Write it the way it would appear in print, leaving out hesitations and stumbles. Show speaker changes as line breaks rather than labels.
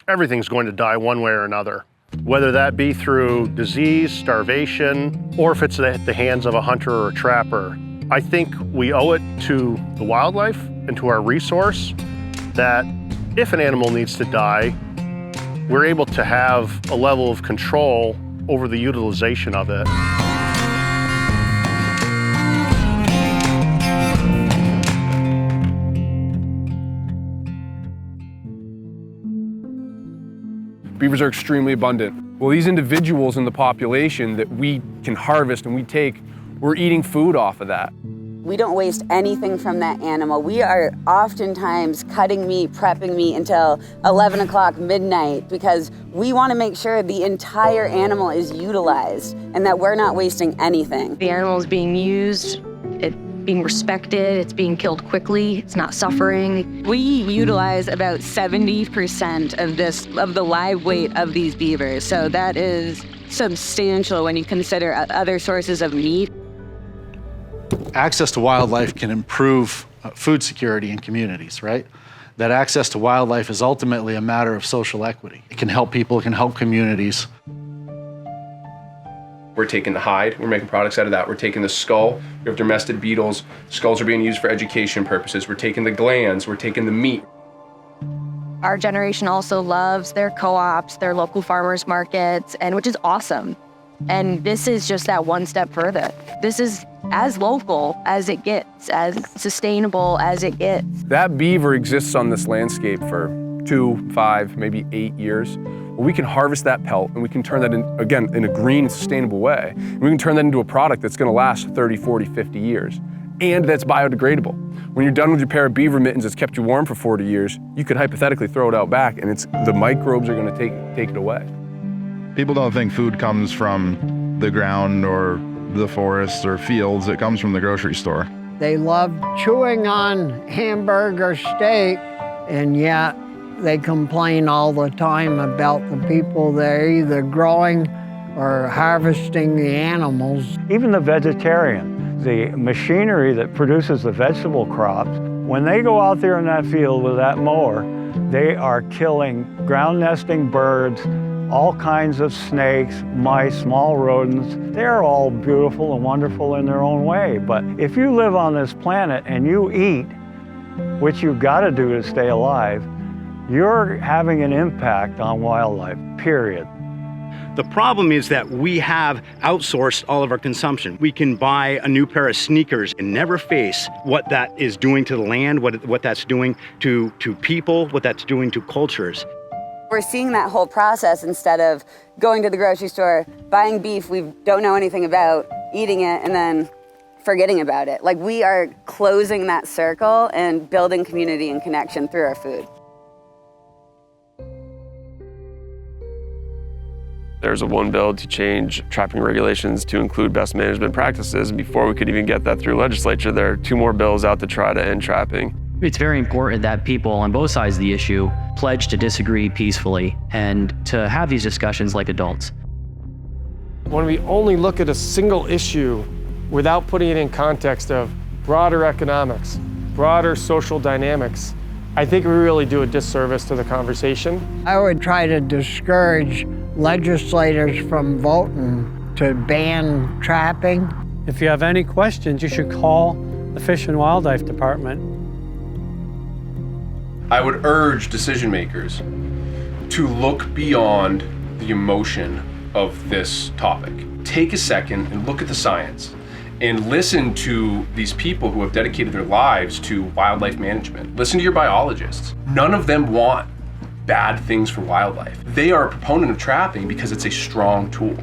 everything's going to die one way or another. Whether that be through disease, starvation, or if it's at the hands of a hunter or a trapper. I think we owe it to the wildlife and to our resource that if an animal needs to die, we're able to have a level of control over the utilization of it.
Beavers are extremely abundant. Well, these individuals in the population that we can harvest and we take, we're eating food off of that.
We don't waste anything from that animal. We are oftentimes cutting meat, prepping meat until 11 o'clock midnight because we want to make sure the entire animal is utilized and that we're not wasting anything.
The animal is being used, it's being respected, it's being killed quickly, it's not suffering. We utilize about 70% of the live weight of these beavers, so that is substantial when you consider other sources of meat.
Access to wildlife can improve food security in communities, right? That access to wildlife is ultimately a matter of social equity. It can help people, it can help communities.
We're taking the hide, we're making products out of that. We're taking the skull, we have domestic beetles. Skulls are being used for education purposes. We're taking the glands, we're taking the meat.
Our generation also loves their co-ops, their local farmers markets, and which is awesome. And this is just that one step further. This is as local as it gets, as sustainable as it gets.
That beaver exists on this landscape for 2, 5, maybe 8 years. Well, we can harvest that pelt and we can turn that in, again, in a green, sustainable way. And we can turn that into a product that's gonna last 30, 40, 50 years. And that's biodegradable. When you're done with your pair of beaver mittens that's kept you warm for 40 years, you could hypothetically throw it out back and the microbes are gonna take it away.
People don't think food comes from the ground or the forests or fields. It comes from the grocery store.
They love chewing on hamburger steak, and yet they complain all the time about the people that are either growing or harvesting the animals.
Even the vegetarian, the machinery that produces the vegetable crops, when they go out there in that field with that mower, they are killing ground nesting birds, all kinds of snakes, mice, small rodents. They're all beautiful and wonderful in their own way. But if you live on this planet and you eat, which you've got to do to stay alive, you're having an impact on wildlife, period.
The problem is that we have outsourced all of our consumption. We can buy a new pair of sneakers and never face what that is doing to the land, what that's doing to people, what that's doing to cultures.
We're seeing that whole process instead of going to the grocery store, buying beef we don't know anything about, eating it, and then forgetting about it. Like, we are closing that circle and building community and connection through our food.
There's a one bill to change trapping regulations to include best management practices. And before we could even get that through legislature, there are 2 more bills out to try to end trapping.
It's very important that people on both sides of the issue pledge to disagree peacefully and to have these discussions like adults.
When we only look at a single issue without putting it in context of broader economics, broader social dynamics, I think we really do a disservice to the conversation.
I would try to discourage legislators from voting to ban trapping.
If you have any questions, you should call the Fish and Wildlife Department.
I would urge decision makers to look beyond the emotion of this topic. Take a second and look at the science and listen to these people who have dedicated their lives to wildlife management. Listen to your biologists. None of them want bad things for wildlife. They are a proponent of trapping because it's a strong tool.